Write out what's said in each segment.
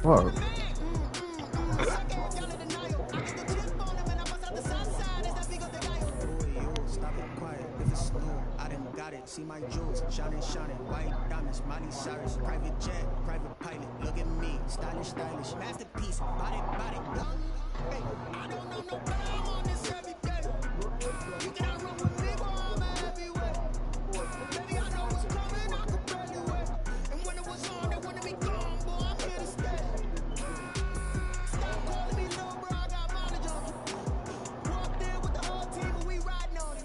Fuck. See my jewels, shining, white diamonds, Miley Cyrus, private jet, private pilot, look at me, stylish, masterpiece, body, hey, I don't know no time on this every day, you cannot run with me, boy, I'm a heavyweight, baby, I know what's coming, I can barely wait, and when it was on, they wanted me gone, boy, I'm here to stay, stop calling me little bro, I got mileage on it, walked in with the whole team, and we riding on it.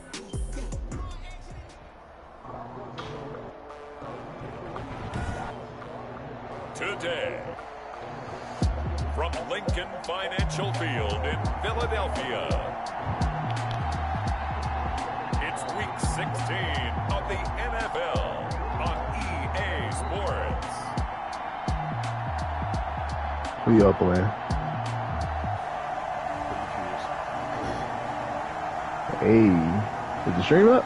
Today, from Lincoln Financial Field in Philadelphia, it's Week 16 of the NFL on EA Sports. Who y'all playing? Hey, is the stream up?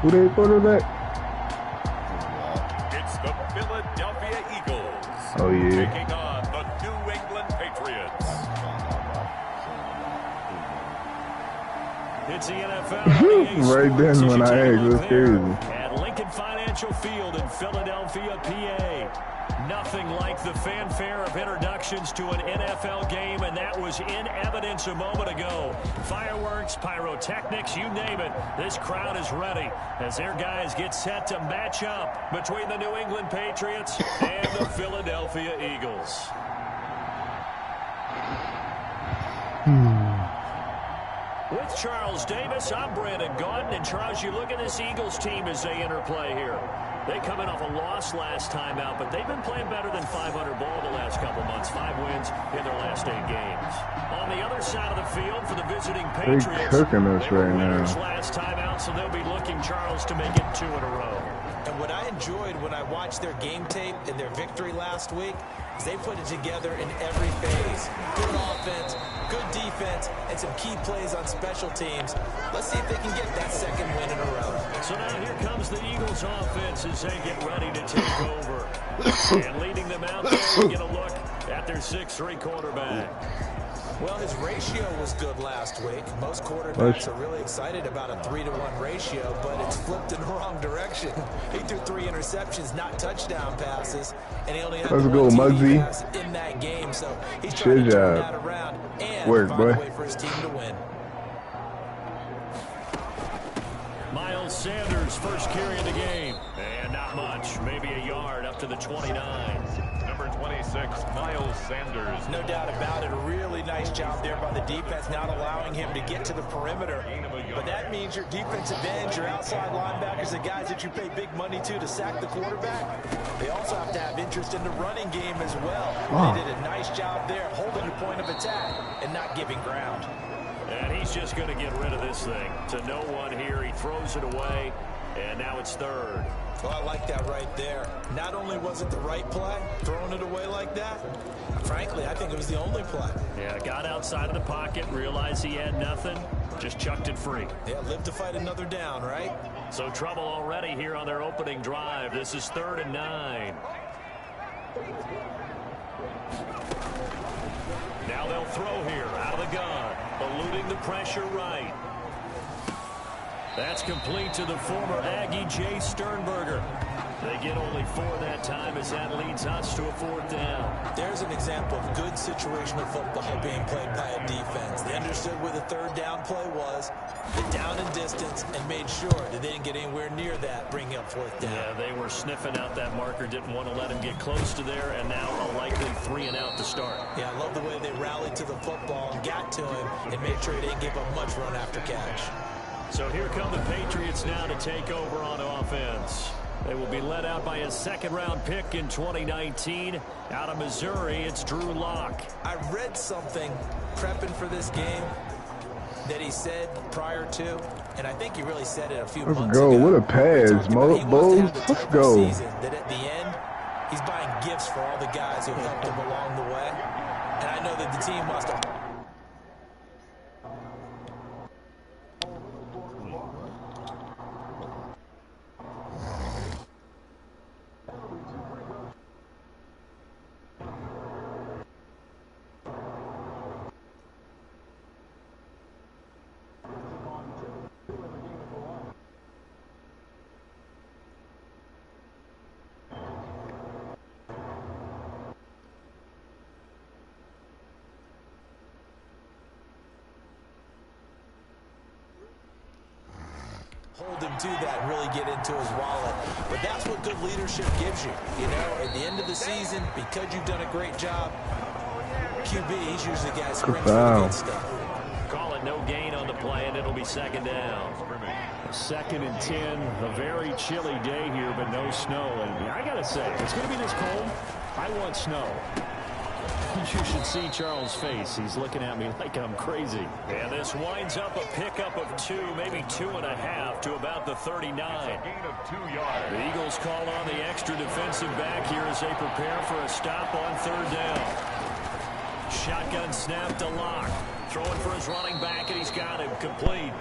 Who they quarterback? It's the Philadelphia Eagles. Oh, yeah. Taking on the New England Patriots. It's the NFL. Right then when I asked, that's crazy. At Lincoln Financial Field in Philadelphia, PA. Nothing like the fanfare of introductions to an NFL game, and that was in evidence a moment ago. Fireworks, pyrotechnics, you name it. This crowd is ready as their guys get set to match up between the New England Patriots and the Philadelphia Eagles. With Charles Davis, I'm Brandon Gaudin. And Charles, you look at this Eagles team as they enter play here. They come in off a loss last time out, but they've been playing better than 500 ball the last couple months. 5 wins in their last 8 games. On the other side of the field for the visiting Patriots, they're cooking us they were right winners now. last time out, so they'll be looking, Charles, to make it 2 in a row. And what I enjoyed when I watched their game tape and their victory last week is they put it together in every phase. Good offense, good defense, and some key plays on special teams. Let's see if they can get that second win in a row. So now here comes the Eagles offense as they get ready to take over. And leading them out there, we get a look at their 6'3" quarterback. Well, his ratio was good last week. Most quarterbacks are really excited about a 3-to-1 ratio, but it's flipped in the wrong direction. He threw 3 interceptions, not touchdown passes, and he only had one TD pass in that game. So he's trying to turn that around and find a way for his team to win. Miles Sanders, first carry of the game. And not much, maybe a yard up to the 29. Number 26, Miles Sanders. No doubt about it. A really nice job there by the defense, not allowing him to get to the perimeter. But that means your defensive ends, your outside linebackers, the guys that you pay big money to sack the quarterback, they also have to have interest in the running game as well. Wow. They did a nice job there, holding the point of attack and not giving ground. And he's just going to get rid of this thing. To no one here, he throws it away, and now it's 3rd. Well, I like that right there. Not only was it the right play, throwing it away like that, frankly, I think it was the only play. Yeah, got outside of the pocket, realized he had nothing, just chucked it free. Yeah, live to fight another down, right? So trouble already here on their opening drive. This is 3rd and 9. Now they'll throw here out of the gun, eluding the pressure right. That's complete to the former Aggie, Jay Sternberger. They get only 4 that time as that leads us to a 4th down. There's an example of good situational football being played by a defense. They understood where the 3rd down play was, the down and distance, and made sure that they didn't get anywhere near that, bringing up 4th down. Yeah, they were sniffing out that marker, didn't want to let him get close to there, and now a likely 3 and out to start. Yeah, I love the way they rallied to the football and got to him and made sure he didn't give up much run after catch. So here come the Patriots now to take over on offense. They will be led out by a 2nd-round pick in 2019. Out of Missouri, it's Drew Lock. I read something prepping for this game that he said prior to, and I think he really said it a few months ago. Let's go. What a pass, Bowles. Let's go. That at the end, he's buying gifts for all the guys who helped him along the way. And I know that the team wants to... do that and really get into his wallet. But that's what good leadership gives you. You know, at the end of the season, because you've done a great job, QB, he's usually the guy who springs for the good stuff. Call it no gain on the play, and it'll be second down. 2nd and 10, a very chilly day here, but no snow. And I got to say, if it's going to be this cold, I want snow. You should see Charles' face. He's looking at me like I'm crazy. And this winds up a pickup of 2, maybe 2.5 to about the 39. Gain of 2 yards. The Eagles call on the extra defensive back here as they prepare for a stop on 3rd down. Shotgun snap to Lock. Throwing for his running back, and he's got him complete.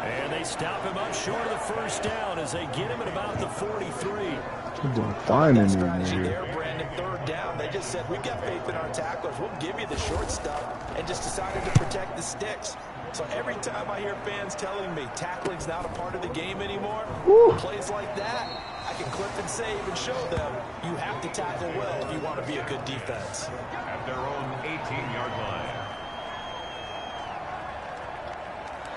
And they stop him up short of the 1st down as they get him at about the 43. Finding That him strategy here. there, Brandon, 3rd down. They just said, we've got faith in our tacklers. We'll give you the short stuff, and just decided to protect the sticks. So every time I hear fans telling me tackling's not a part of the game anymore, plays like that, I can clip and save and show them you have to tackle well if you want to be a good defense. At their own 18-yard line.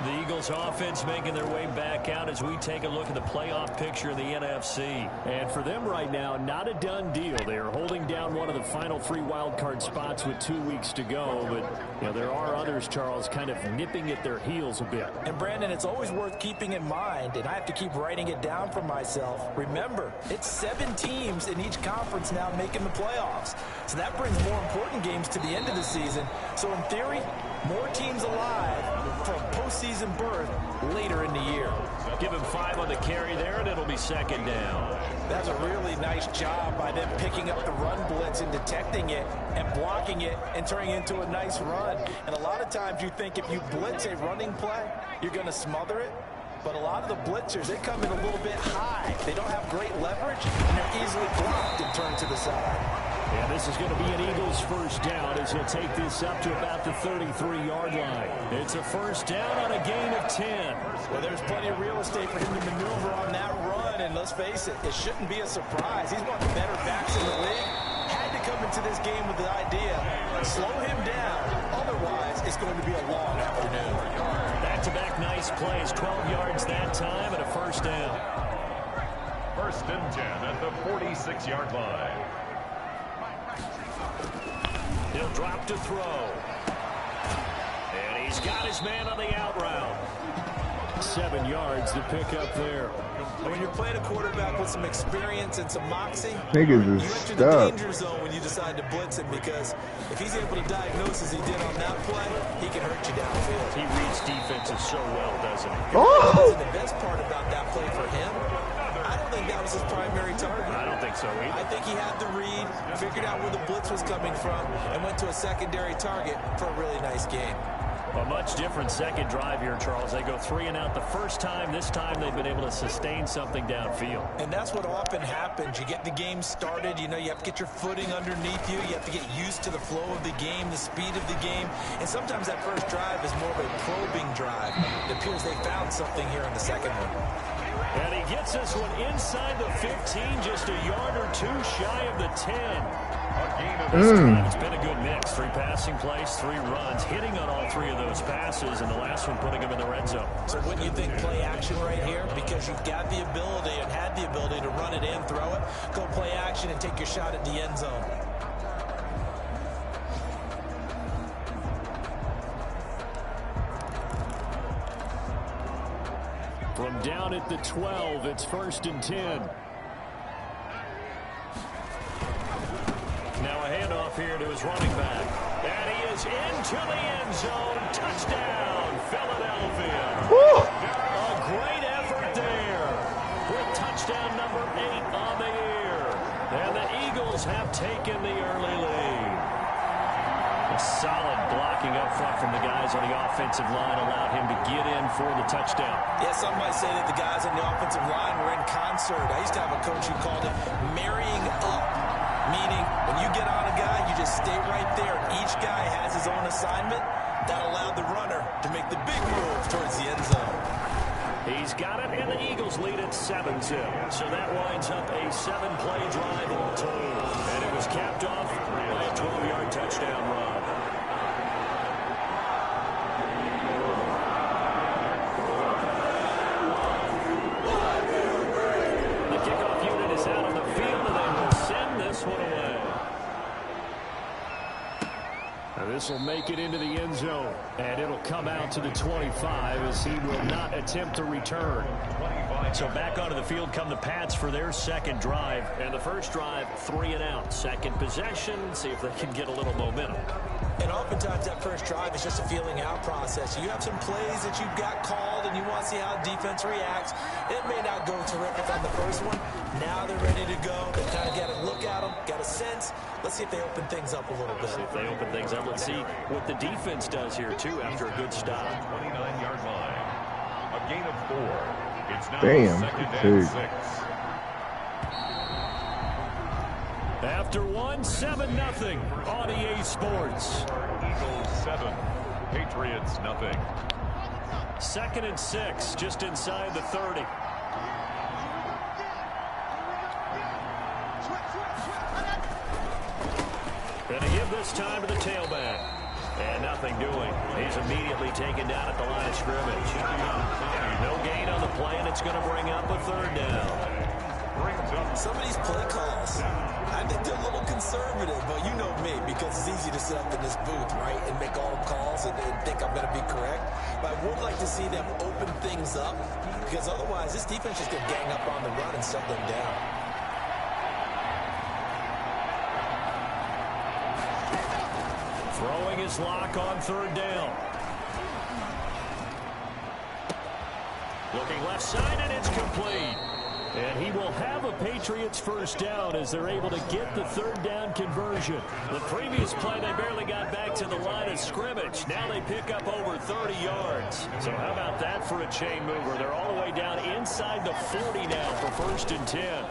The Eagles offense making their way back out as we take a look at the playoff picture in the NFC. And for them right now, not a done deal. They are holding down one of the final 3 wild card spots with 2 weeks to go. But you know, there are others, Charles, kind of nipping at their heels a bit. And Brandon, it's always worth keeping in mind, and I have to keep writing it down for myself. Remember, it's 7 teams in each conference now making the playoffs. So that brings more important games to the end of the season. So in theory, more teams alive from postseason berth later in the year. Give him 5 on the carry there, and it'll be 2nd down. That's a really nice job by them picking up the run blitz and detecting it and blocking it and turning it into a nice run. And a lot of times you think if you blitz a running play, you're going to smother it. But a lot of the blitzers, they come in a little bit high. They don't have great leverage, and they're easily blocked and turned to the side. And this is going to be an Eagles 1st down as he'll take this up to about the 33-yard line. It's a 1st down on a gain of 10. Well, there's plenty of real estate for him to maneuver on that run, and let's face it, it shouldn't be a surprise. He's one of the better backs in the league. Had to come into this game with the idea, slow him down. Otherwise, it's going to be a long afternoon. Back-to-back nice plays, 12 yards that time, and a 1st down. 1st and 10 at the 46-yard line. He'll drop to throw. And he's got his man on the out route. 7 yards to pick up there. When you're playing a quarterback with some experience and some moxie, Niggas you is enter the stuck. danger zone when you decide to blitz him, because if he's able to diagnose as he did on that play, he can hurt you downfield. He reads defenses so well, doesn't he? Oh! And the best part about that play for him, I don't think that was his primary target. I don't think so either. I think he had the read, figured out where the blitz was coming from, and went to a secondary target for a really nice game. A much different second drive here, Charles. They go 3 and out the first time. This time they've been able to sustain something downfield. And that's what often happens. You get the game started. You know, you have to get your footing underneath you. You have to get used to the flow of the game, the speed of the game. And sometimes that first drive is more of a probing drive. It appears they found something here in the second one. And he gets this one inside the 15, just a yard or 2 shy of the 10. It's been a good mix. 3 passing plays, 3 runs, hitting on all 3 of those passes, and the last one putting him in the red zone. So wouldn't you think play action right here? Because you've got the ability and had the ability to run it and throw it. Go play action and take your shot at the end zone. From down at the 12, it's 1st and 10. Now a handoff here to his running back. And he is into the end zone. Touchdown, Philadelphia. A great effort there with touchdown number 8 on the year. And the Eagles have taken the early lead. A solid blocking up front from the guys on the offensive line allowed him to get in for the touchdown. Yeah, some might say that the guys on the offensive line were in concert. I used to have a coach who called it marrying up, meaning when you get on a guy, you just stay right there. Each guy has his own assignment. That allowed the runner to make the big move towards the end zone. He's got it, and the Eagles lead at 7-0. So that winds up a 7-play drive all told. And it was capped off by a 12-yard touchdown run. This will make it into the end zone. And it'll come out to the 25 as he will not attempt to return. So back onto the field come the Pats for their second drive. And the first drive, 3 and out. Second possession, see if they can get a little momentum. And oftentimes that first drive is just a feeling out process. You have some plays that you've got called and you want to see how defense reacts. It may not go terrific on the first one. Now they're ready to go. They kind of got to look at them, got a sense. Let's see if they open things up a little bit. See if they open things up. Let's see what the defense does here, too, after a good stop. 29-yard line. A gain of 4. It's now Damn, second and 6. After 7-0 on EA Sports. Eagles 7, Patriots nothing. 2nd and 6, just inside the 30. Gonna give this time to the tailback. And nothing doing. He's immediately taken down at the line of scrimmage. No gain on the play, and it's going to bring up a 3rd down. Some of these play calls, I think they're a little conservative, but you know me, because it's easy to sit up in this booth, right, and make all the calls and think I'm going to be correct. But I would like to see them open things up, because otherwise this defense is going to gang up on the run and shut them down. Throwing his lock on 3rd down. Looking left side, and it's complete. And he will have a Patriots first down as they're able to get the 3rd down conversion. The previous play, they barely got back to the line of scrimmage. Now they pick up over 30 yards. So how about that for a chain mover? They're all the way down inside the 40 now for 1st and 10.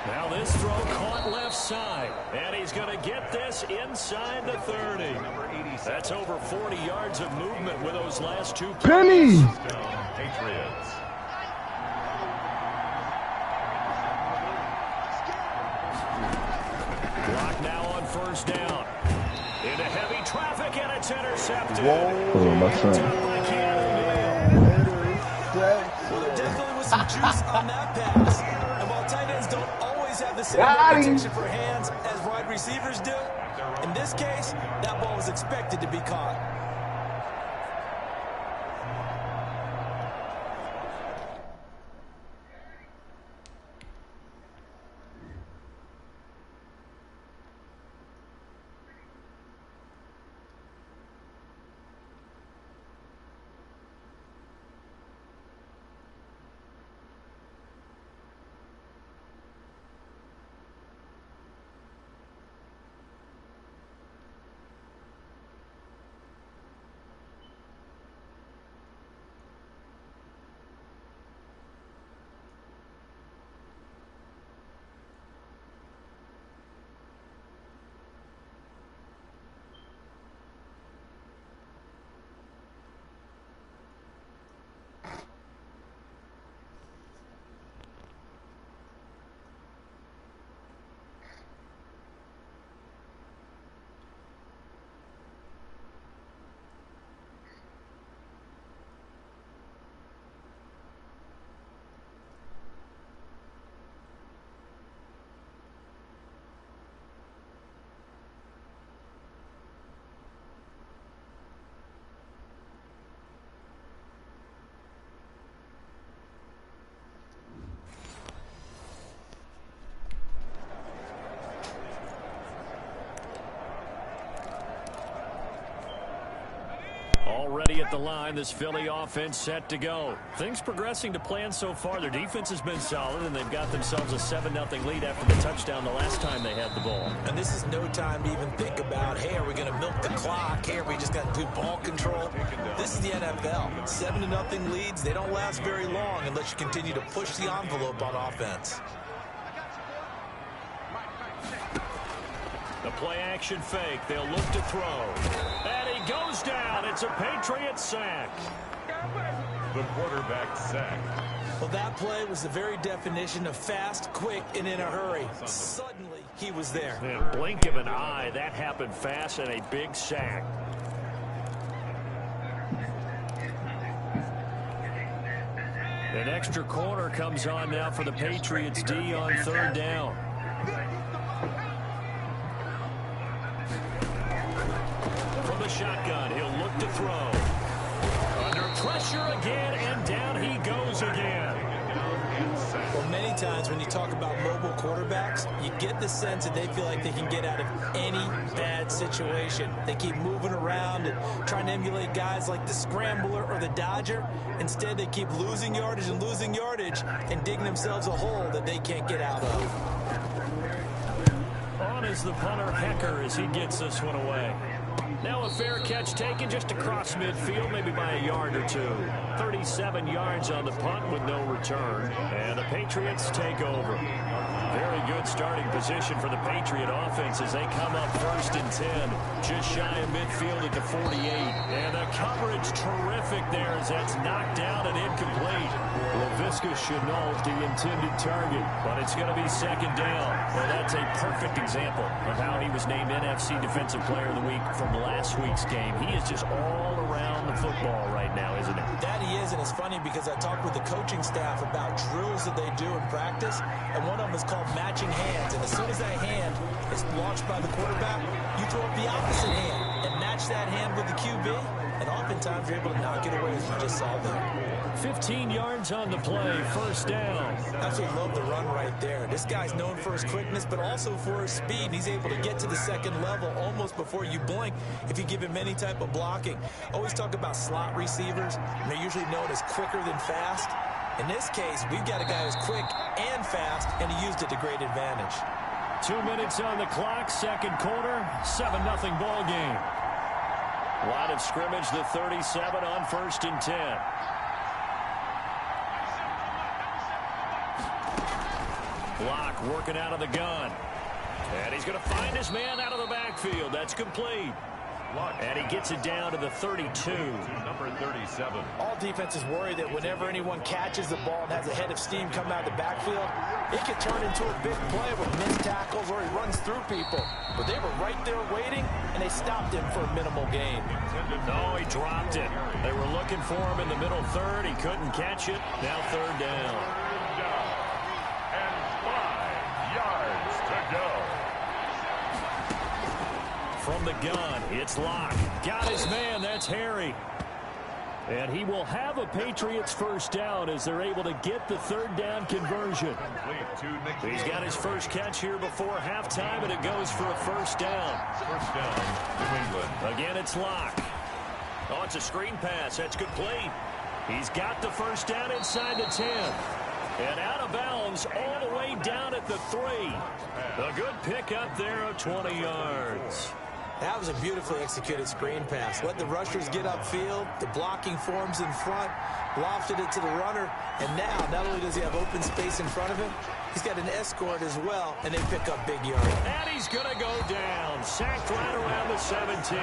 Now this throw caught left side, and he's going to get this inside the 30. That's over 40 yards of movement with those last 2 plays. Penny! Patriots. Block now on 1st down. Into heavy traffic, and it's intercepted. Oh, my son. Well, there definitely was some juice on that pass. And while tight ends don't always have the same reputation for hands as wide receivers do, in this case, that ball was expected to be caught. Already at the line, this Philly offense set to go. Things progressing to plan so far. Their defense has been solid, and they've got themselves a 7-0 lead after the touchdown the last time they had the ball. And this is no time to even think about, hey, are we going to milk the clock? Hey, are we just going to do ball control? This is the NFL. 7-0 leads, they don't last very long unless you continue to push the envelope on offense. The play-action fake. They'll look to throw. And he goes down. It's a Patriots sack. The quarterback sack. Well, that play was the very definition of fast, quick, and in a hurry. Suddenly, he was there. In a blink of an eye, that happened fast and a big sack. An extra corner comes on now for the Patriots D on 3rd down. the shotgun. He'll look to throw. Under pressure again, and down he goes again. Well, many times when you talk about mobile quarterbacks, you get the sense that they feel like they can get out of any bad situation. They keep moving around and trying to emulate guys like the scrambler or the dodger. Instead, they keep losing yardage and digging themselves a hole that they can't get out of. On is the punter, Hecker, as he gets this one away. Now a fair catch taken just across midfield, maybe by a yard or two. 37 yards on the punt with no return. And the Patriots take over. Very good starting position for the Patriot offense as they come up 1st and 10. Just shy of midfield at the 48. And the coverage terrific there as that's knocked down and incomplete. Laviska Shenault, the intended target, but it's going to be 2nd down. Well, that's a perfect example of how he was named NFC Defensive Player of the Week from last week's game. He is just all around the football right now, isn't he? That he is, and it's funny because I talked with the coaching staff about drills that they do in practice, and one of them is called matching hands. And as soon as that hand is launched by the quarterback, you throw up the opposite hand and match that hand with the QB, and oftentimes you're able to knock it away as you just saw there. 15 yards on the play, 1st down. Absolutely love the run right there. This guy's known for his quickness, but also for his speed. And he's able to get to the 2nd level almost before you blink if you give him any type of blocking. Always talk about slot receivers, and they're usually known as quicker than fast. In this case, we've got a guy who's quick and fast, and he used it to great advantage. 2 minutes on the clock, 2nd quarter, 7-0 ball game. Line of scrimmage, the 37 on 1st and 10. Block working out of the gun. And he's going to find his man out of the backfield. That's complete. And he gets it down to the 32. Number 37. All defenses worry that whenever anyone catches the ball and has a head of steam coming out of the backfield, it could turn into a big play with missed tackles or he runs through people. But they were right there waiting, and they stopped him for a minimal gain. No, he dropped it. They were looking for him in the middle 3rd. He couldn't catch it. Now 3rd down. And 5 yards to go. From the gun, it's Locke. Got his man, that's Harry. And he will have a Patriots 1st down as they're able to get the 3rd down conversion. He's got his first catch here before halftime, and it goes for a 1st down. 1st down, New England. Again, it's Locke. Oh, it's a screen pass. That's complete. He's got the 1st down inside the 10. And out of bounds all the way down at the 3. A good pickup there of 20 yards. That was a beautifully executed screen pass. Let the rushers get upfield. The blocking forms in front. Lofted it to the runner. And now, not only does he have open space in front of him, he's got an escort as well, and they pick up big yards. And he's going to go down. Sacked right around the 17.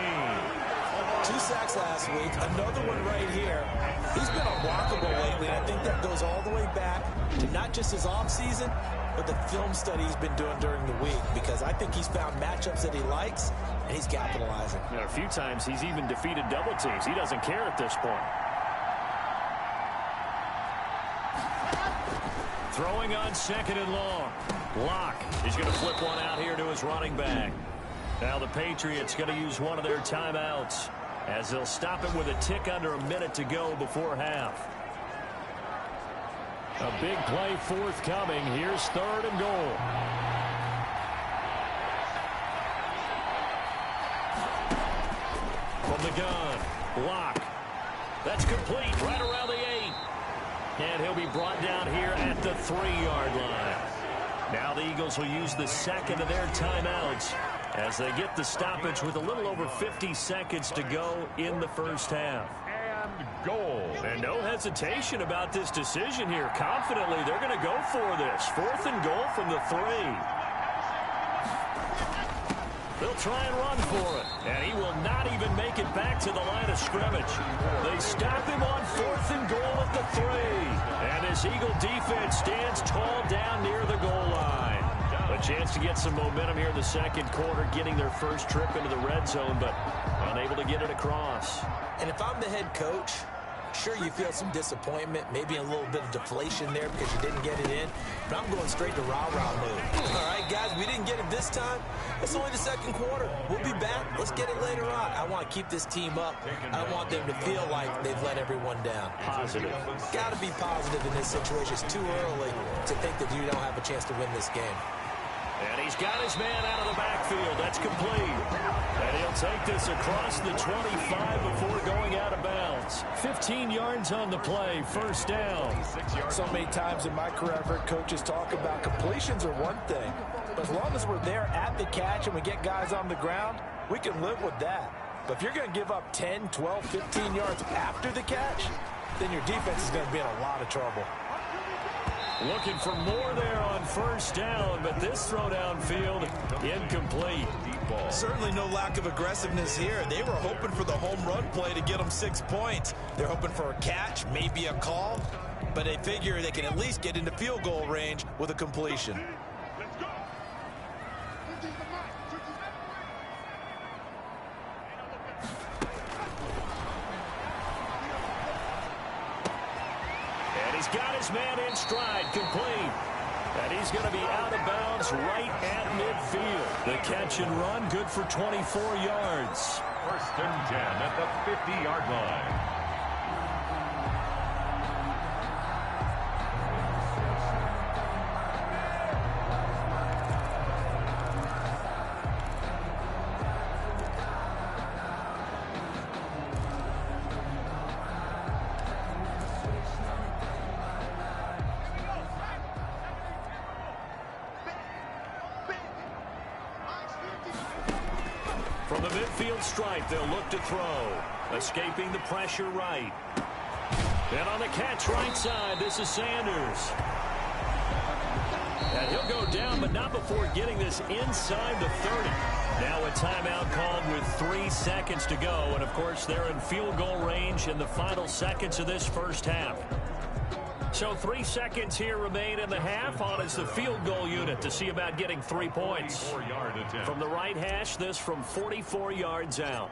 2 sacks last week. Another one right here. He's been unblockable lately, and I think that goes all the way back to not just his offseason, but the film study he's been doing during the week, because I think he's found matchups that he likes, and he's capitalizing. And a few times he's even defeated double teams. He doesn't care at this point. Throwing on 2nd and long. Locke is going to flip one out here to his running back. Now the Patriots going to use one of their timeouts as they'll stop it with a tick under a minute to go before half. A big play forthcoming. Here's 3rd and goal. From the gun, Locke. That's complete right around the 8. And he'll be brought down here at the 3-yard line. Now the Eagles will use the 2nd of their timeouts as they get the stoppage with a little over 50 seconds to go in the 1st half. And goal. And no hesitation about this decision here. Confidently, they're going to go for this. 4th and goal from the 3. They'll try and run for it. And he will not even make it back to the line of scrimmage. They stop him on 4th and goal at the 3. And this Eagle defense stands tall down near the goal line. A chance to get some momentum here in the 2nd quarter, getting their first trip into the red zone, but unable to get it across. And if I'm the head coach, Sure, you feel some disappointment, maybe a little bit of deflation there because you didn't get it in, but I'm going straight to rah-rah mode. All right, guys, we didn't get it this time. It's only the second quarter. We'll be back. Let's get it later on. I want to keep this team up. I don't want them to feel like they've let everyone down. Positive. Got to be positive in this situation. It's too early to think that you don't have a chance to win this game. And he's got his man out of the backfield. That's complete. And he'll take this across the 25 before going out of bounds. 15 yards on the play, first down. So many times in my career, I've heard coaches talk about completions are one thing. But as long as we're there at the catch and we get guys on the ground, we can live with that. But if you're going to give up 10, 12, 15 yards after the catch, then your defense is going to be in a lot of trouble. Looking for more there on first down, but this throw downfield incomplete. Certainly no lack of aggressiveness here. They were hoping for the home run play to get them 6 points. They're hoping for a catch, maybe a call, but they figure they can at least get into field goal range with a completion. He's got his man in stride, complete. And he's going to be out of bounds right at midfield. The catch and run, good for 24 yards. First and 10 at the 50-yard line. From the midfield stripe, they'll look to throw. Escaping the pressure right. And on the catch right side, this is Sanders. And he'll go down, but not before getting this inside the 30. Now a timeout called with 3 seconds to go. And, of course, they're in field goal range in the final seconds of this first half. So 3 seconds here remain in the half. On is the field goal unit to see about getting 3 points. From the right hash, this from 44 yards out.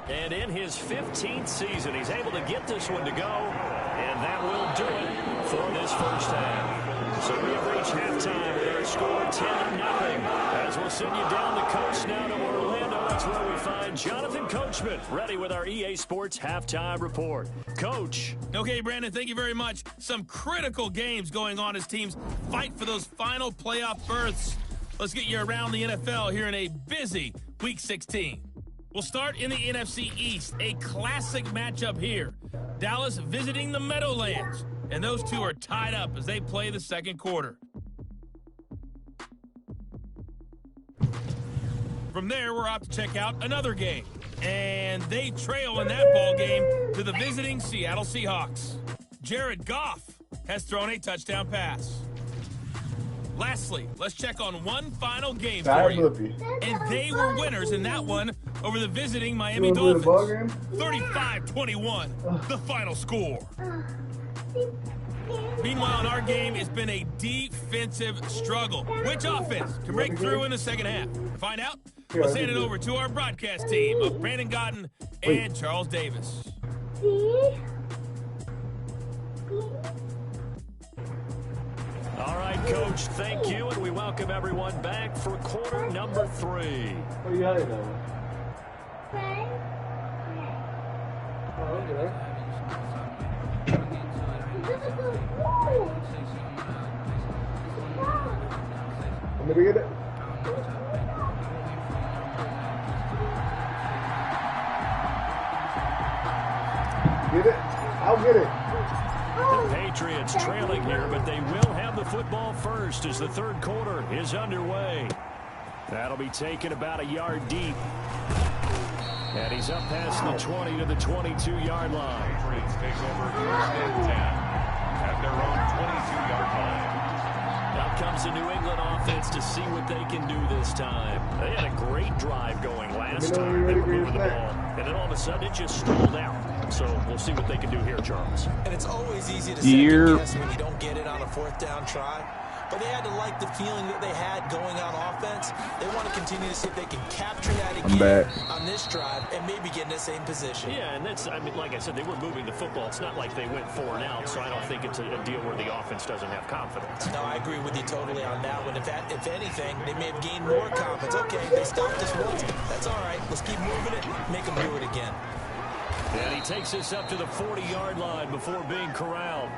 And in his 15th season, he's able to get this one to go. And that will do it for this first half. So we have reached halftime with our score 10-0. As we'll send you down the coast now to Orlando. That's where we find Jonathan Coachman ready with our EA Sports halftime report. Coach. Okay, Brandon, thank you very much. Some critical games going on as teams fight for those final playoff berths. Let's get you around the NFL here in a busy Week 16. We'll start in the NFC East, a classic matchup here. Dallas visiting the Meadowlands, and those two are tied up as they play the second quarter. From there, we're off to check out another game, and they trail in that ball game to the visiting Seattle Seahawks. Jared Goff has thrown a touchdown pass. Lastly, let's check on one final game for you. And they were winners in that one over the visiting Miami Dolphins. 35-21, the final score. Meanwhile, in our game, it's been a defensive struggle. Which offense can break through in the second half? To find out, let's hand it over to our broadcast team of Brandon Godden and Charles Davis. All right, Coach, thank you, and we welcome everyone back for quarter number 3. What are you hiding on? Oh, okay. Want me to get it? Get it? I'll get it. The Patriots trailing here, but they will have the football first as the third quarter is underway. That'll be taken about a yard deep. And he's up past the 20 to the 22-yard line. Patriots take over first and 10 at their own 22-yard line. Out comes the New England offense to see what they can do this time. They had a great drive going last time. They were moving the ball. And then all of a sudden it just stalled out. So we'll see what they can do here, Charles. And it's always easy to second guess when you don't get it on a fourth down try. but they had to like the feeling that they had going on offense. They want to continue to see if they can capture that again on this drive and maybe get in the same position. Yeah, and that's, I mean, like I said, they were moving the football. It's not like they went 4 and out, so I don't think it's a deal where the offense doesn't have confidence. No, I agree with you totally on that one. If anything, they may have gained more confidence. Okay, they stopped us once. That's all right. Let's keep moving it, make them do it again. And he takes us up to the 40-yard line before being corralled.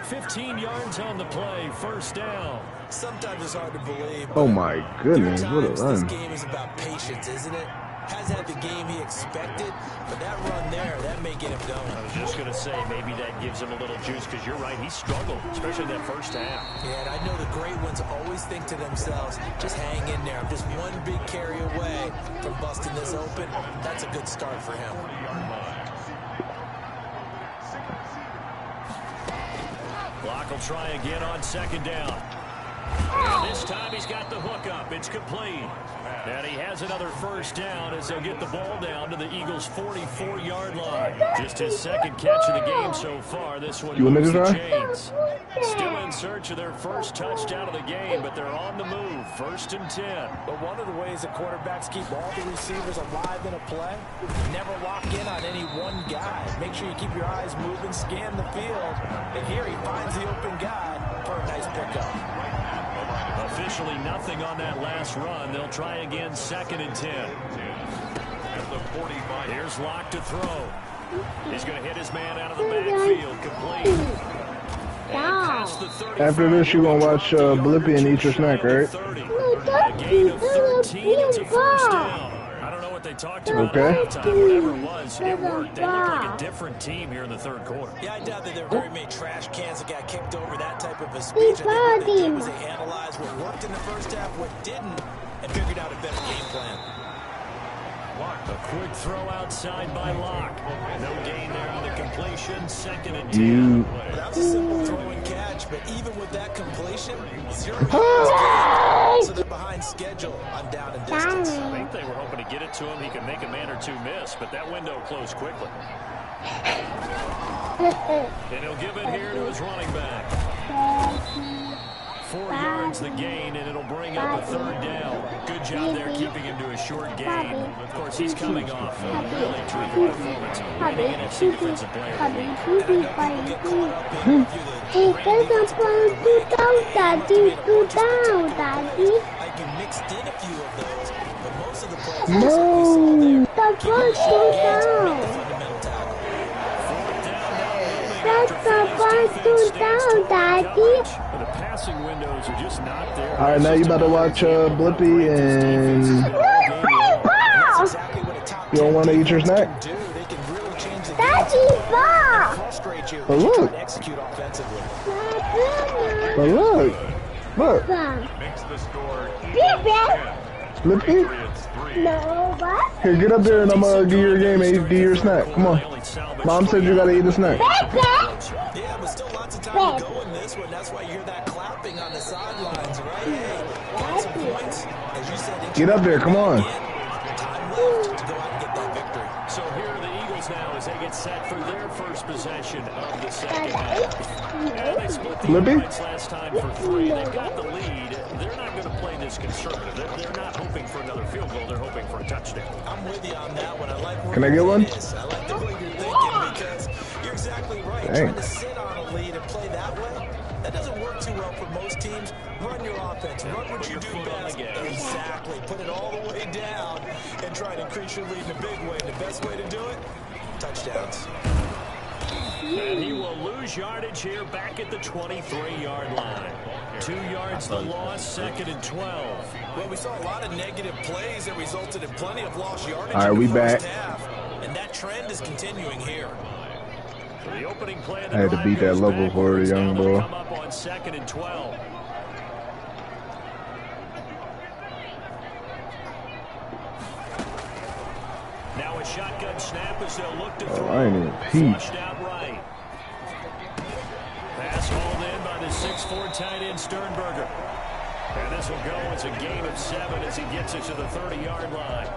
15 yards on the play, first down. Sometimes it's hard to believe. Oh my goodness, what a This run. game is about patience, isn't it? Has had the game he expected, but that run there, that may get him going. I was just going to say, maybe that gives him a little juice, because you're right, he struggled, especially that first half. Yeah, and I know the great ones always think to themselves, just hang in there. I'm just one big carry away from busting this open. That's a good start for him. Block will try again on second down. And this time he's got the hook up. It's complete. And he has another first down as they'll get the ball down to the Eagles' 44-yard line. Just his second catch of the game so far. This one moves the chains. Still in search of their first touchdown of the game, but they're on the move. First and 10. But one of the ways that quarterbacks keep all the receivers alive in a play, never lock in on any one guy. Make sure you keep your eyes moving, scan the field. And here he finds the open guy for a nice pickup. Officially nothing on that last run. They'll try again, second and 10. Here's Locke to throw. He's going to hit his man out of the backfield. Complete. After this, you gonna watch Blippi and eat your snack, right? A gain of 13. It's a first down. I don't know what they talked about at halftime. Whatever it was, it worked. They look like a different team here in the third quarter. Yeah, I doubt that there are very many trash cans that got kicked over that type of a speech. I think what they did was they analyzed what worked in the first half, what didn't, and figured out a better game plan. A quick throw outside by Locke. No gain there on the completion. Second and 10. Well, that was a simple throw and catch, but even with that completion, 0 yards gained. So they're behind schedule on down and distance. I think they were hoping to get it to him. He could make a man or two miss, but that window closed quickly. And he'll give it here to his running back. 4 yards the gain, and it'll bring up a third down. Good job there keeping him to a short gain. Of course, he's coming off a really terrific performance. Winning NFC Defensive Player of the Week. Hey, doesn't want to down, Daddy. Do down, Daddy. Like you mixed in a few of those, but most of the plays No, that's not so down. That's not so down, Daddy. The passing windows are just not there. All right, now you about to watch Blippi and you don't want to eat your snack? Daddy, ball. But look. But look. Look. Makes the score Blippi? No, what? Here, get up there and I'm gonna give you your game and do your snack. Come on. Mom said you gotta eat a snack. Yeah, but still lots of time to go in this one. That's why you hear that clapping on the sidelines, right? Hey, got some points. As you said, Get up there, come on. time left to go out and get that victory. So here are the Eagles now as they get set for their first possession of the second half. And they split the points last time for 3. They've got the lead. They're not going to play this conservative. They're not hoping for another field goal. They're hoping for a touchdown. I'm with you on that one. I like where Can I get one? I like the way you're thinking because you're exactly right. Trying to sit on a lead and play that way, that doesn't work too well for most teams. Run your offense. Run what you do best. Exactly. Put it all the way down and try to increase your lead in a big way. The best way to do it, touchdowns. And he will lose yardage here back at the 23-yard line. 2 yards the loss, second and 12. Well, we saw a lot of negative plays that resulted in plenty of lost yardage All right, in we the first back. half. And that trend is continuing here. The opening play of the I had to drive beat that goes level for a backwards. young Now they'll boy. come up on second and 12. Now a shotgun snap as they'll look to throw. I ain't even peeped. Flushed out right. Pass hauled in by the 6'4" tight end Sternberger. And this will go as a gain of 7 as he gets it to the 30-yard line.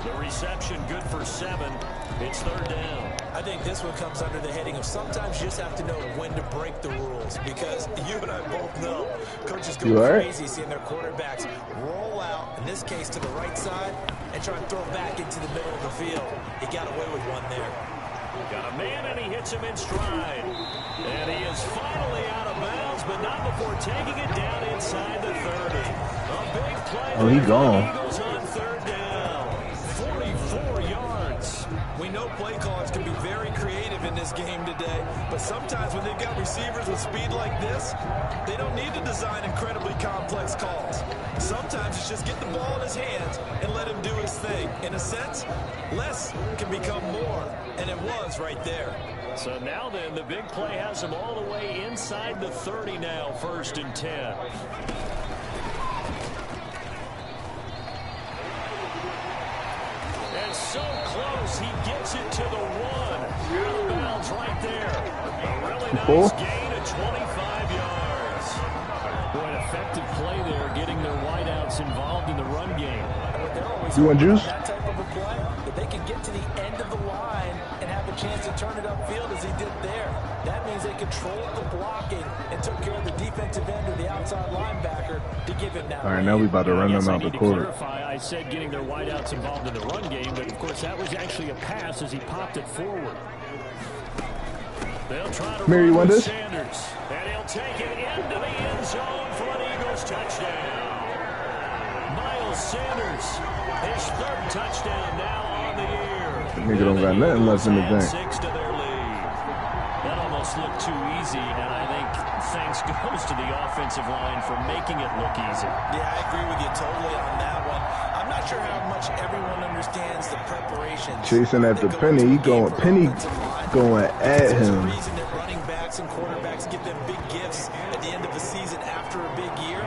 The reception good for 7. It's 3rd down. I think this one comes under the heading of sometimes you just have to know when to break the rules, because you and I both know coaches go crazy seeing their quarterbacks roll out, in this case to the right side, and try and throw back into the middle of the field. He got away with one there. Got a man, and he hits him in stride. And he is finally out of bounds, but not before taking it down inside the 30. A big play. Oh, he gone. Eagles on 3rd down. 44 yards. We know play callers can be very creative in this game today, but sometimes when they've got receivers with speed like this, they don't need to design incredibly complex calls. Sometimes it's just get the ball in his hands and let him do his thing. In a sense, less can become more, and it was right there. So now then, the big play has him all the way inside the 30 now, 1st and 10. And so close, he gets it to the 1. Out of bounds right there. A really nice gain of 25 yards. Boy, an effective play there, getting their wideouts involved in the run game. You want juice? That type of a play, that they can get to the end of the line and have a chance to turn it upfield as he did there. That means they controlled the blocking and took care of the defensive end or the outside linebacker to give him that. All right, now we about to run them out the quarter. I said getting their wideouts involved in the run game, but of course that was actually a pass as he popped it forward. They'll try to Mary, you want this? Sanders, and he'll take it into the end zone for an Eagles touchdown. Miles Sanders, his 3rd touchdown now on the year. Nigga don't got nothing left in the bank. 6 to their lead. That almost looked too easy, and I think thanks goes to the offensive line for making it look easy. Yeah, I agree with you totally on that one. I'm not sure how much everyone understands the preparation. Chasing after Penny, he going Penny going at There's a him. reason that running backs and quarterbacks give them big gifts at the end of the season after a big year.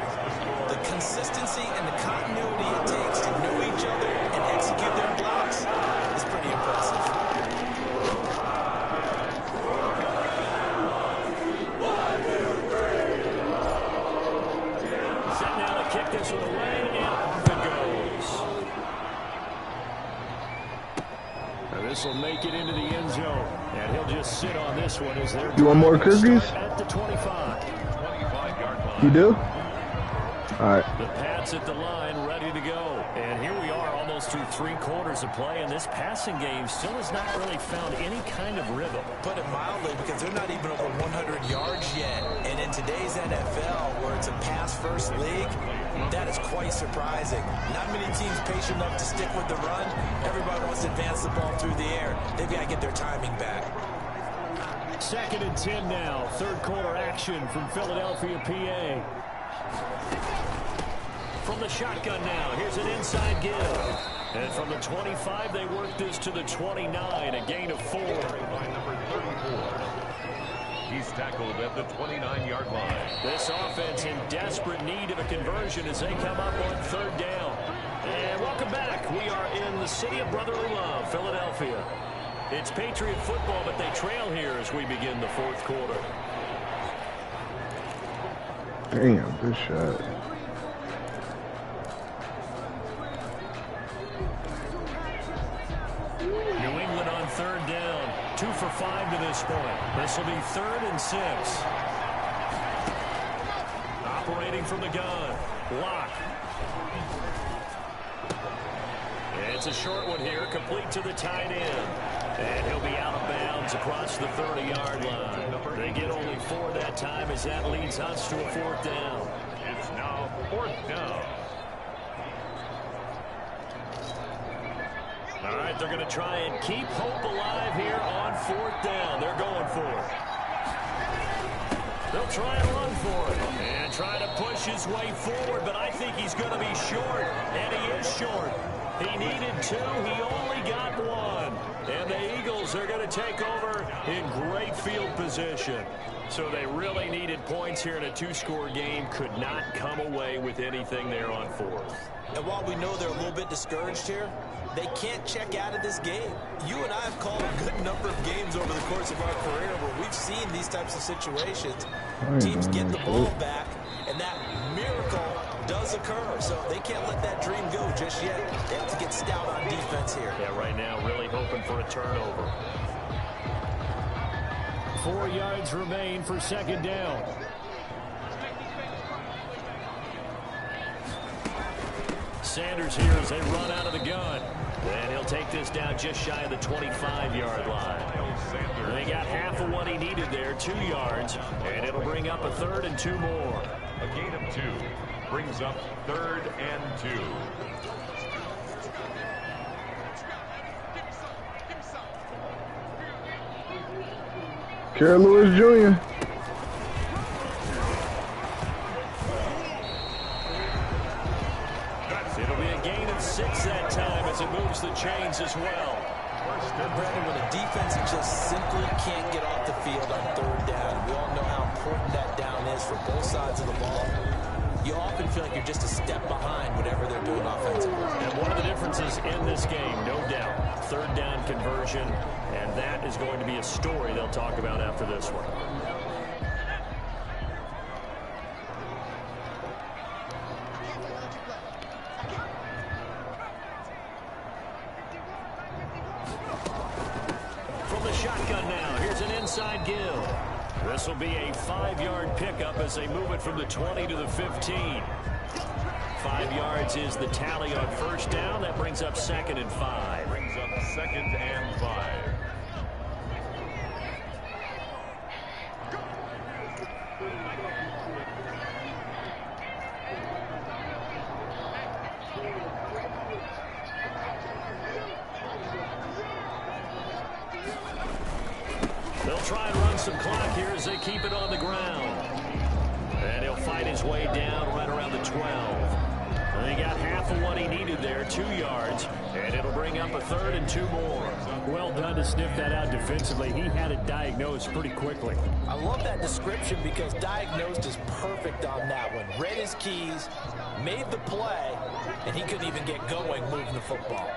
The consistency and the continuity it takes to know each other and execute their blocks is pretty impressive. Set now to kick this one away, and off it goes. And this will make it into the end zone, and he'll just sit on this one as they're. You want more cookies? At the 25. 25-yard line. You do? All right. The Pats at the line, ready to go. And here we are, almost through 3 quarters of play, and this passing game still has not really found any kind of rhythm. Put it mildly, because they're not even over 100 yards yet. And in today's NFL, where it's a pass-first league, that is quite surprising. Not many teams patient enough to stick with the run. Everybody wants to advance the ball through the air. They've got to get their timing back. 2nd and 10 now. 3rd quarter action from Philadelphia, PA. From the shotgun now, here's an inside give. And from the 25, they work this to the 29, a gain of 4. By number 34. He's tackled at the 29-yard line. This offense in desperate need of a conversion as they come up on 3rd down. And welcome back. We are in the city of brotherly love, Philadelphia. It's Patriot football, but they trail here as we begin the 4th quarter. Damn, good shot. New England on 3rd down. 2 for 5 to this point. This will be 3rd and 6. Operating from the gun. Lock. It's a short one here, complete to the tight end. And he'll be out of bounds across the 30-yard line. They get only 4 that time as that leads us to a 4th down. It's now 4th down. All right, they're going to try and keep hope alive here on 4th down. They're going for it. They'll try and run for it and try to push his way forward, but I think he's going to be short, and he is short. He needed 2. He only got 1. And the Eagles are going to take over in great field position. So they really needed points here in a 2-score game. Could not come away with anything there on 4th. And while we know they're a little bit discouraged here, they can't check out of this game. You and I have called a good number of games over the course of our career where we've seen these types of situations. Teams get the ball back, and that miracle does occur, so they can't let that dream go just yet. They have to get stout on defense here. Yeah, right now really hoping for a turnover. 4 yards remain for second down. Sanders here as they run out of the gun. And he'll take this down just shy of the 25-yard line. They got half of what he needed there, 2 yards, and it'll bring up a 3rd and 2 more. A gain of 2 brings up 3rd and 2. Carol Lewis Jr. It'll be a gain of 6 that time as it moves the chains as well. Brandon, when a defense just simply can't get off the field on 3rd down, we all know how important that down is for both sides of the ball. You often feel like you're just a step behind whatever they're doing offensively. And one of the differences in this game, no doubt, 3rd down conversion, and that is going to be a story they'll talk about after this one. Shotgun now. Here's an inside give. This will be a 5-yard pickup as they move it from the 20 to the 15. 5 yards is the tally on 1st down. That brings up 2nd and 5. Brings up 2nd and 5. They'll try and run some clock here as they keep it on the ground. And he'll fight his way down right around the 12. And he got half of what he needed there, 2 yards. And it'll bring up a 3rd and 2 more. Well done to sniff that out defensively. He had it diagnosed pretty quickly. I love that description because diagnosed is perfect on that one. Read his keys, made the play, and he couldn't even get going moving the football.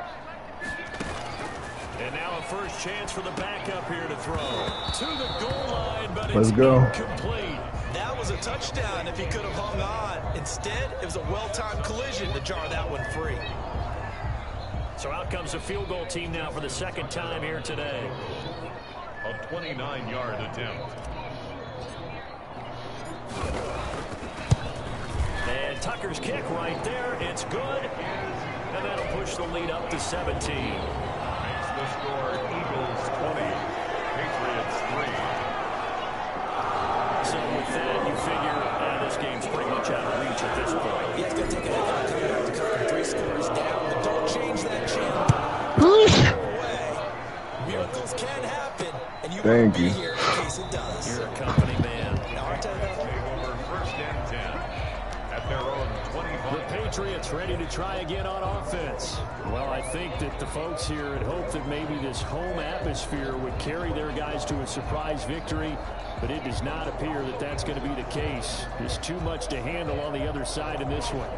And now a first chance for the backup here to throw. To the goal line, but Let's it's go. incomplete. That was a touchdown if he could have hung on. Instead, it was a well-timed collision to jar that one free. So out comes the field goal team now for the 2nd time here today. A 29-yard attempt. And Tucker's kick right there. It's good. And that'll push the lead up to 17. Makes the score Eagles 20, Patriots 3. So with that, you figure this game's pretty much out of reach at this point. Yeah, it's going to take a heck of a comeback to come from 3 scores down, but don't change that channel. Miracles can happen, and you won't be here in case it does. You're a company man. Now, aren't I though? Take over 1st and 10 at their own 25. The Patriots ready to try again on offense. Well, I think that the folks here had hoped that maybe this home atmosphere would carry their guys to a surprise victory, but it does not appear that that's going to be the case. There's too much to handle on the other side in this one.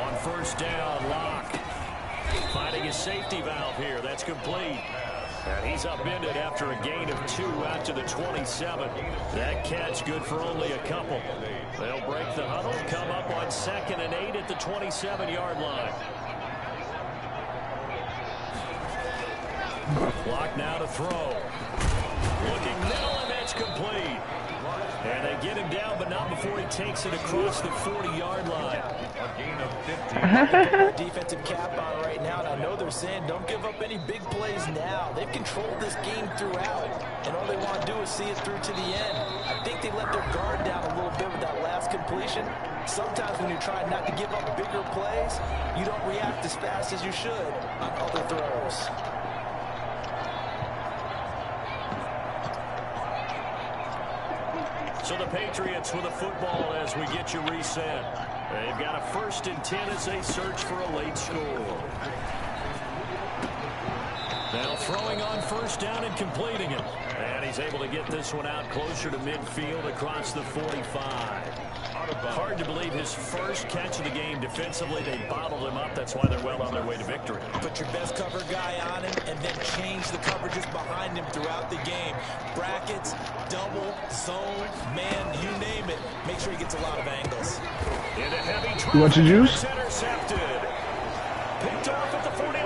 On 1st down, Locke finding his safety valve here. That's complete. And he's upended after a gain of 2 out to the 27. That catch good for only a couple. They'll break the huddle, come up on 2nd and 8 at the 27-yard line. Clock now to throw. Looking middle, and that's complete. And they get him down, but not before he takes it across the 40-yard line. A gain of 15. Defensive cap on right now, and I know they're saying don't give up any big plays now. They've controlled this game throughout, and all they want to do is see it through to the end. I think they let their guard down a little bit with that last completion. Sometimes when you're trying not to give up bigger plays, you don't react as fast as you should on other throws. So the Patriots with a football as we get you reset. They've got a 1st and 10 as they search for a late score. Now throwing on 1st down and completing it. And he's able to get this one out closer to midfield across the 45. Out of Hard to believe his first catch of the game defensively. They bottled him up. That's why they're well on their way to victory. Put your best cover guy on him and then change the coverages behind him throughout the game. Brackets, double, zone, man, you name it. Make sure he gets a lot of angles. In a heavy You want your juice? Intercepted. Picked off at the 49.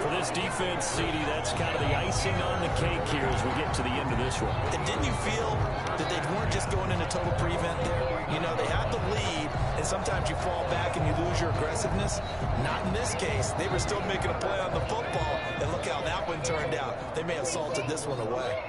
For this defense, CD, that's kind of the icing on the cake here as we get to the end of this one. And didn't you feel that they weren't just going into total prevent there? You know, they had the lead, and sometimes you fall back and you lose your aggressiveness. Not in this case. They were still making a play on the football, and look how that one turned out. They may have salted this one away.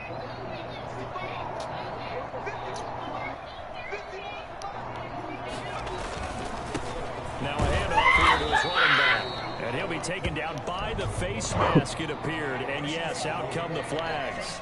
Now a handoff here to his running back. And he'll be taken down by the face mask, it appeared. And yes, out come the flags.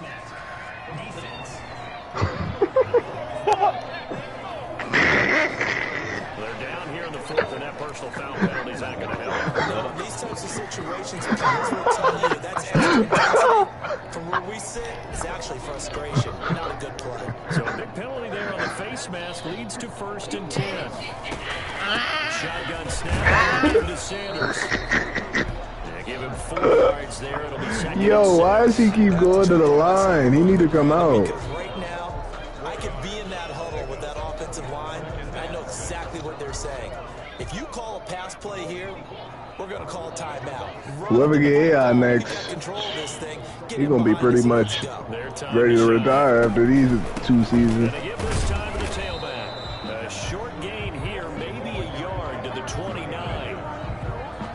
They're down here in the fourth, and that personal foul penalty's not going to help. No, these types of situations, players will tell you that's extra intensity. From where we sit, it's actually frustration, not a good play. So a big penalty there on the face mask leads to 1st and 10. Shotgun snap to Sanders. They give him 4 yards there. It'll be 2nd. Yo, why does he keep going to the line? He need to come out. Because right now, I could be in that huddle with that offensive line, and I know exactly what they're saying. If you call a pass play here, we're going to call a timeout. Whoever get AI next, he's going to be pretty much ready to retire after these 2 seasons. They give this time to the tailback. A short gain here, maybe a yard to the 29.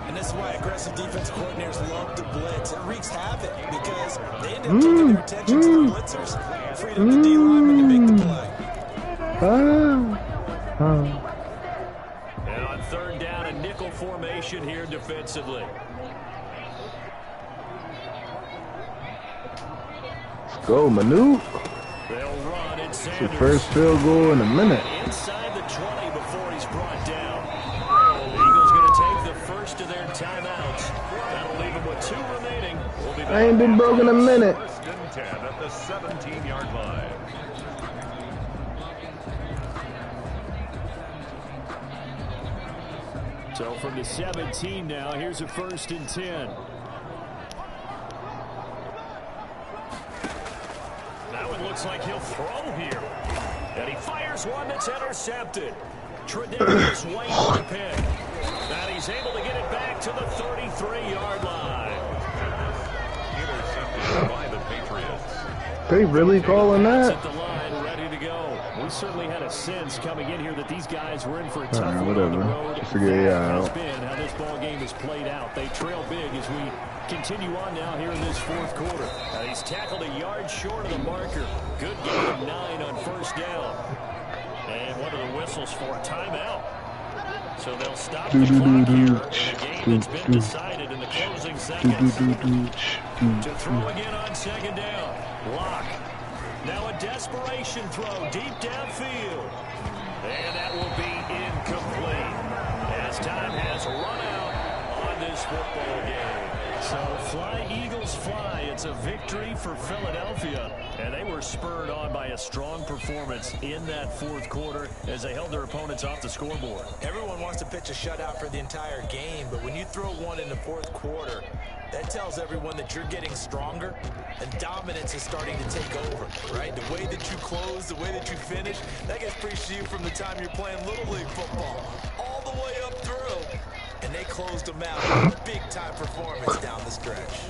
And this is why aggressive defensive coordinators love to blitz. It wreaks havoc because they end up taking their attention to the blitzers. Freed up the D lineman to make the play. And on 3rd down, a nickel formation here defensively. Let's go, Manu. They'll run and It's the Sanders. first field goal in a minute. Inside the 20 before he's brought down. The Eagles going to take the first of their timeouts. That'll leave them with 2 remaining. We'll be back. I ain't been broke in a minute. 1st and 10 at the 17-yard line. So from the 17 now, here's a 1st and 10. Now it looks like he'll throw here. And he fires one that's intercepted. Tredavious White with the pick. And he's able to get it back to the 33-yard line. Intercepted by the Patriots. They really calling That's that? at the line, ready to go. We certainly had a sense coming in here that these guys were in for a tough Alright, one on the whatever. road. Just to get AI That has out. been how this ball game has played out. They trail big as we continue on now here in this 4th quarter. And he's tackled a yard short of the marker. Good gain of 9 on 1st down. And what are the whistles for? Timeout. So they'll stop the clock here in a game that's been decided in the closing seconds. To throw again on 2nd down. Lock. Now a desperation throw deep downfield. And that will be incomplete. As time has run out on this football game. So fly, Eagles, fly. It's a victory for Philadelphia. And they were spurred on by a strong performance in that 4th quarter as they held their opponents off the scoreboard. Everyone wants to pitch a shutout for the entire game, but when you throw one in the 4th quarter, that tells everyone that you're getting stronger and dominance is starting to take over, right? The way that you close, the way that you finish, that gets preached to you from the time you're playing Little League football all the way up through. And they closed them out. Big-time performance down the stretch.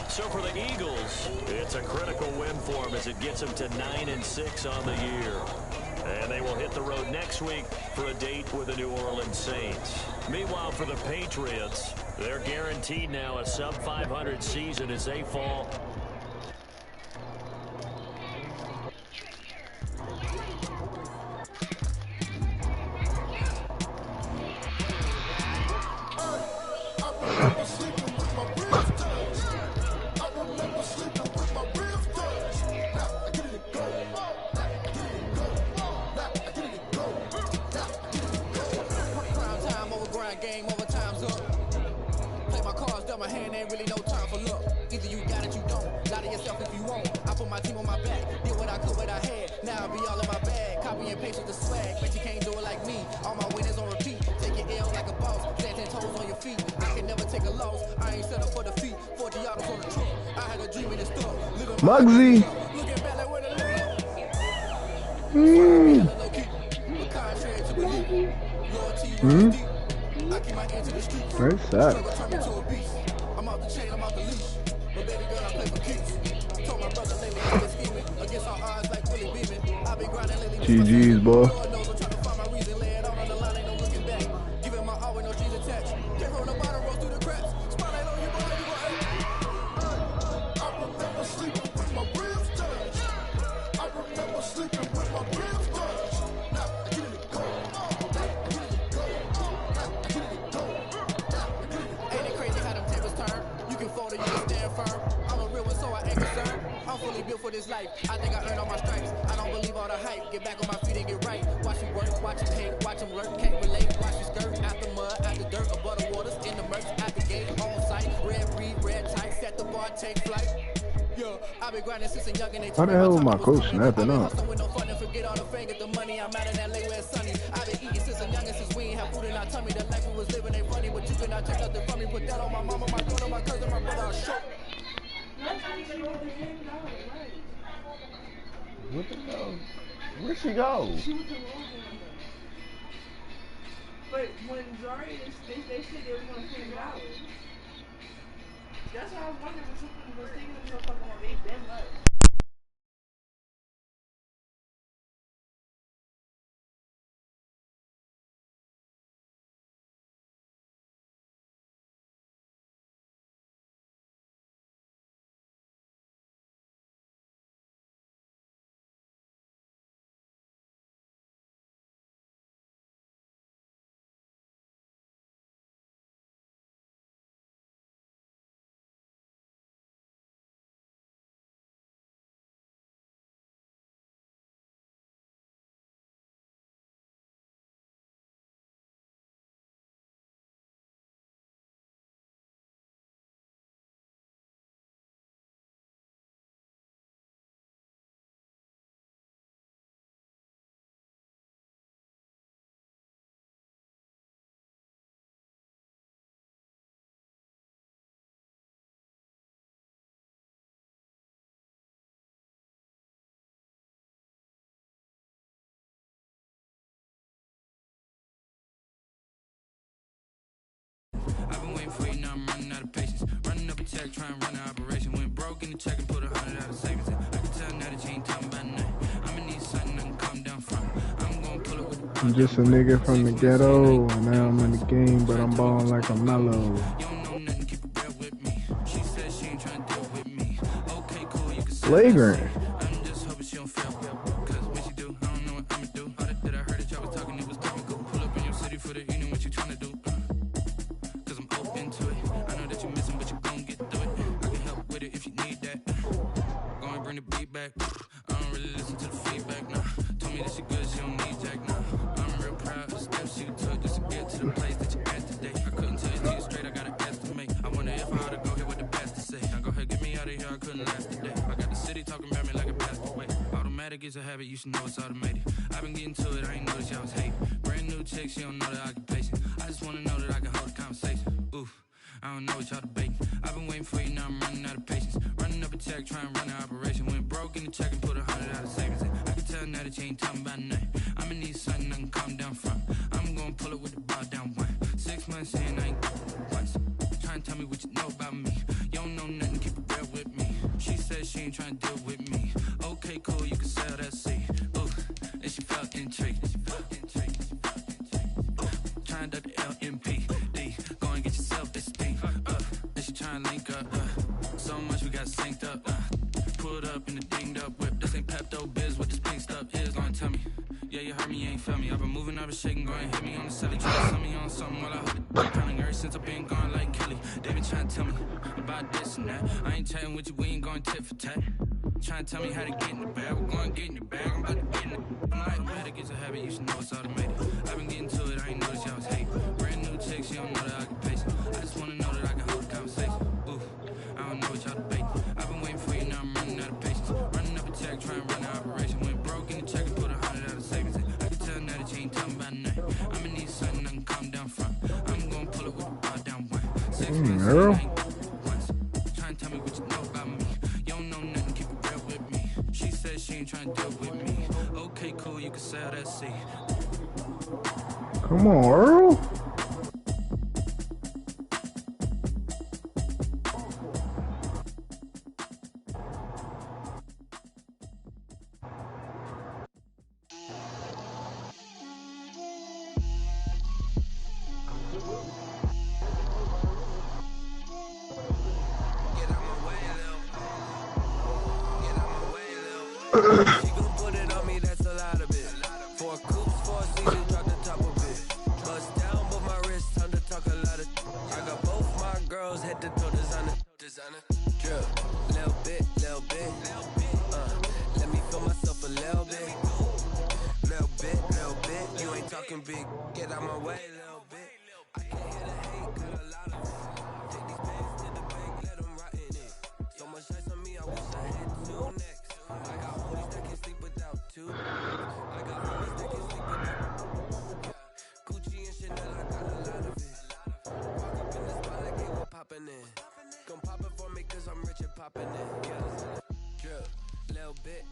So for the Eagles, it's a critical win for them as it gets them to 9-6 on the year. And they will hit the road next week for a date with the New Orleans Saints. Meanwhile, for the Patriots, they're guaranteed now a sub-500 season as they fall Lie to yourself if you won't. I put my team on my back. Did what I could, what I had. Now I'll be all in my bag. Copy and patience, the swag, but you can't do it like me. All my winners on repeat. Take your L like a boss, planting toes on your feet. I can never take a loss. I ain't set up for defeat. 40 autos on the trunk. I had a dream in the store. Muggsy. Looking back like where the love. I keep my ear to the streets. Very sad. I'm out the chain, I'm out the leash. But baby girl, I play for keeps. Told my brother lately I've been scheming against our odds like Willie Beeman. I've been grinding lately. GG's, boy. Lord knows I'm trying to find my reason. Lay it out on the line, ain't no looking back. Giving my all with no cheese attached. Can't roll the bottom, roll through the cracks. Spotlight on you, boy, you go. I remember sleeping with my ribs touched. I remember sleeping with my ribs touched. Now I get it go. Ain't it crazy how them tables turn? You can fold or you can stand firm. I'm a real one, so I ain't concerned. I'm fully built for this life. I think I earned all my stripes. I don't believe all the hype. Get back on my feet and get right. Watch me work, watch him hate, watch him lurk. Can't relate, watch me skirt. Out the mud, out the dirt, above the waters, in the merch, out the gate, on site. Red breed, red tight, set the bar, take flight. Yeah, I've been grinding since a young and they How the hell is my coach snapping up? with no fun and forget all the fame, get the money. I'm out in that late where it's sunny. I've been eating since a young and since we ain't have food in our tummy. The life we was living ain't funny, but you cannot take nothing from me. Put that on my mama, my daughter, my cousin, my brother, I'll show. What the hell? Where'd she go? But when Zari, they said they were going to figure it out. That's why I was wondering if something was taking them so fucking long. They've been left. I've been waiting for you, now I'm running out of patience. Running up a check, trying to run an operation. Went broke in the check and put 100 out of savings. I can tell now that you ain't talking about nothing. I'm gonna need something I can calm down from. I'm gonna pull it with the I'm just a nigga from the ghetto, and now I'm in the game, but I'm balling like a mellow. You don't know nothing, keep it real with me. She said she ain't trying to deal with me. Okay, cool, you can say Flagrant. I'm just hoping she don't fail. Cause when she do, I don't know what I'ma do. All that I heard that y'all was talking, it was comical. Pull up in your city for the evening, what you trying to do? Cause I'm open to it. I know that you're missing, but you gon' get through it. I can help with it if you need that. Go and bring the beat back. I don't really listen to the feedback, nah. Told me that she good, she don't need Jack, nah. I'm real proud of the steps you took just to get to the place that you're at today. I couldn't tell it to you straight, I gotta estimate. I wonder if I ought to go here with the best to say. Now go ahead, get me out of here, I couldn't last today. I got the city talking about me like a passed away. Automatic is a habit, you should know it's automated. I've been getting to it, I ain't noticed y'all was hating. Brand new chick, she don't know the occupation. I just wanna know that I can hold a conversation. Oof. I don't know what y'all debating. I've been waiting for you, now I'm running out of patience. Running up a check, trying to run an operation. Went broke in the check and put 100 out of savings. I can tell now that you ain't talking about nothing. I'ma need something I can calm down from. I'm gonna pull it with the bar down one. 6 months in, I ain't once. Trying to tell me what you know about me. You don't know nothing, keep it real with me. She said she ain't trying to deal with me. Okay, cool, you can sell that seed. Ooh, and she felt intrigued. Trying to duck the LMPD. Go and get yourself this thing. And she trying to link up. So much we got synced up. Pulled up in the dinged up whip. This ain't Pepto Biz, what this pink stuff is. Gonna tell me. Yeah, you heard me, you ain't felt me. I've been moving, I've been shaking, go and hit me on the celly. Try to sell me on something while I hold it pounding. Ever since I've been gone like Kelly. They been trying to tell me about this and that. I ain't chatting with you, we ain't going tit for tat. Trying to tell me how to get in the bag. We're going to get in the bag, I'm about to get in it. Automatic is a habit, you should know it's automated. I've been getting to it, I ain't noticed y'all was hating. Brand new chick, she don't know the occupation. I just wanna know that I can hold a conversation. Oof, I don't know what y'all debating. I've been waiting for you, now I'm running out of patience. Running up a check, trying to run an operation. Went broke in the check and put 100 out of savings. Earl. Trying to tell me what you know about me. You don't know nothing, keep it real with me. She said she ain't trying to deal with me. Okay, cool, you can sell that seat. Come on, Earl. She gon' put it on me, that's a lot of it. For coops, for season, drop the top of it. Bust down, but my wrist, time to talk a lot of. I got both my girls, head to toe designer. Drip, little bit, little bit. Let me feel myself a little bit. Little bit. You ain't talking big, get out my way, little bit. I can hear the hate, got a lot of it. Take these bands to the bank, let them rot in it. So much ice on me, I wish I had two necks. I got homies that can sleep without two. I got homies that can sleep without. Gucci and Chanel, I got a lot of it. Walk up in the spot like, hey, we're poppin' in. Come pop it for me, cause I'm rich and poppin' in. Yeah. Drip, little bit.